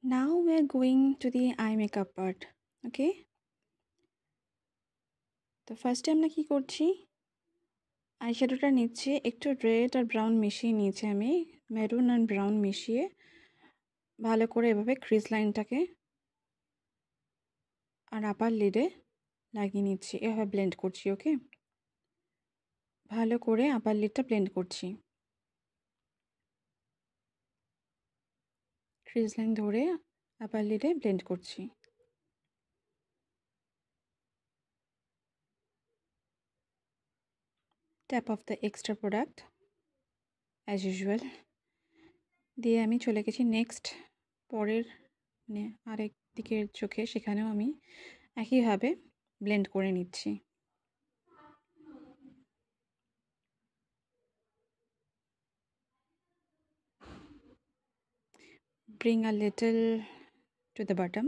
Now we are going to the eye makeup part. Okay, তো ফার্স্টে আমরা কি করছি, আই শ্যাডোটা নিচ্ছি, একটু রেড আর ব্রাউন মিশিয়ে নিয়েছি আমি, মেরুন আর ব্রাউন মিশিয়ে ভালো করে এভাবে ক্রিজ লাইনটাকে আর আপার লিডে লাগিয়ে নিচ্ছি, এভাবে ব্লেন্ড করছি। ওকে, ভালো করে আপার লিডটা ব্লেন্ড করছি, ক্রিজ লাইন ধরে আপার লিডে ব্লেন্ড করছি। Tap off the extra product as usual দিয়ে আমি চলে গেছি নেক্সট পরের মানে আরেক দিকের চোখে, সেখানেও আমি একইভাবে ব্লেন্ড করে নিচ্ছি। Bring a little to the bottom.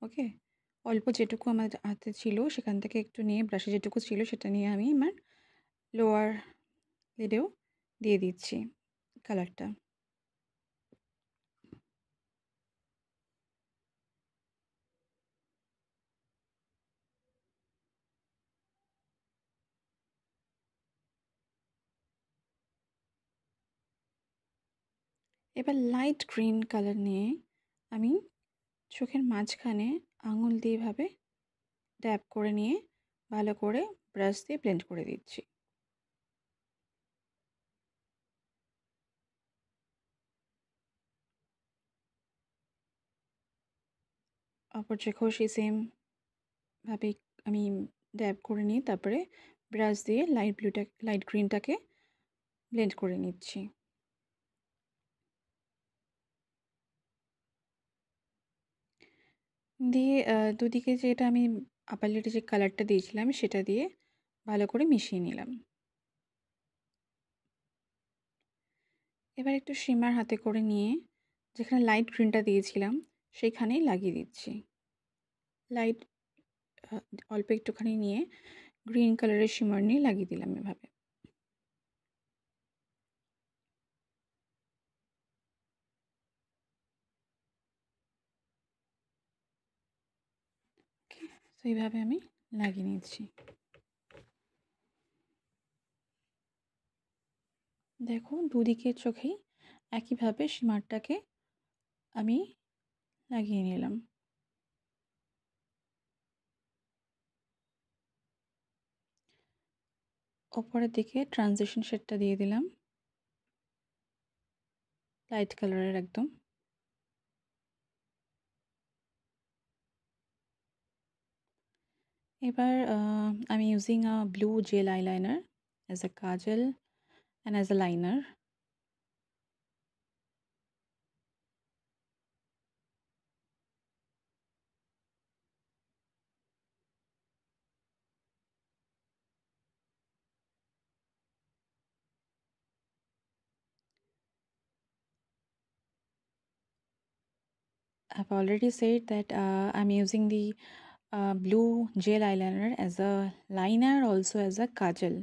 Okay, অল্প যেটুকু আমার হাতে ছিল সেখান থেকে একটু নিয়ে, ব্রাশে যেটুকু ছিল সেটা নিয়ে আমি আমার লোয়ার লিডেও দিয়ে দিচ্ছি কালারটা। এবার লাইট গ্রিন কালার নিয়ে আমি চোখের মাঝখানে আঙুল দিয়ে এভাবে ড্যাব করে নিয়ে ভালো করে ব্রাশ দিয়ে ব্লেন্ড করে দিচ্ছি। অপর চোখেও সেই সেমভাবে আমি ড্যাব করে নিয়ে তারপরে ব্রাশ দিয়ে লাইট গ্রিনটাকে ব্লেন্ড করে নিচ্ছি। দিয়ে দুদিকে যেটা আমি আপার লিডে যে কালারটা দিয়েছিলাম সেটা দিয়ে ভালো করে মিশিয়ে নিলাম। এবার একটু শিমার হাতে করে নিয়ে যেখানে লাইট গ্রিনটা দিয়েছিলাম সেইখানেই লাগিয়ে দিচ্ছি। লাইট অল্প একটুখানি নিয়ে গ্রিন কালারের শিমার নিয়ে লাগিয়ে দিলাম এভাবে। তো এইভাবে আমি লাগিয়ে নিচ্ছি। দেখো দুদিকের চোখেই একইভাবে শিমারটাকে আমি লাগিয়ে নিলাম। ওপরের দিকে ট্রানজিশন শেডটা দিয়ে দিলাম লাইট কালারের একদম। এবার I'm using a blue gel eyeliner as a kajal and as a liner. I've already said that I'm using the blue gel eyeliner as a liner, also as a kajal.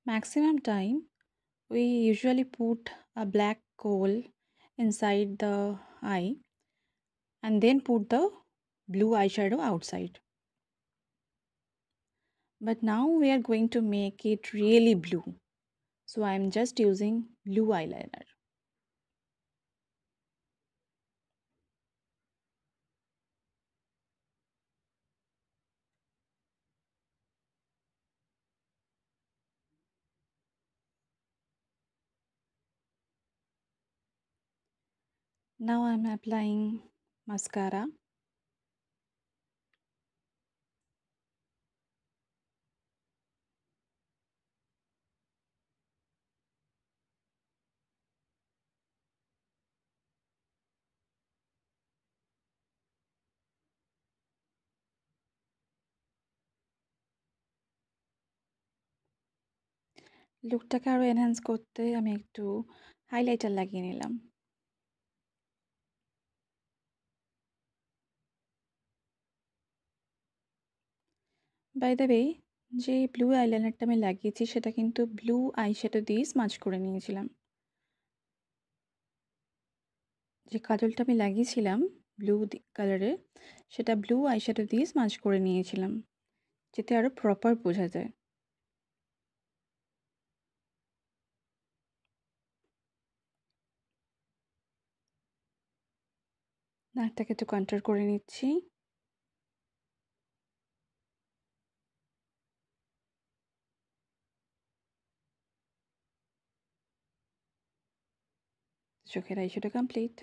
Maximum time we usually put a black kohl inside the eye and then put the blue eyeshadow outside. But now we are going to make it really blue. So I'm just using blue eyeliner. Now I'm applying mascara. লুকটাকে আরও enhance করতে আমি একটু highlighter লাগিয়ে নিলাম। By the way, যে blue আইলাইনারটা আমি লাগিয়েছি সেটা কিন্তু ব্লু আইশ্যাডো দিয়ে স্মাচ করে নিয়েছিলাম। যে কাজলটা আমি লাগিয়েছিলাম ব্লু কালারের, সেটা ব্লু আইশ্যাডো দিয়ে স্মাজ করে নিয়েছিলাম, যাতে আরও প্রপার বোঝা যায়। নাকটাকে একটু কন্ট্রোল করে নিচ্ছি। চোখের আইশ্যাডো কমপ্লিট।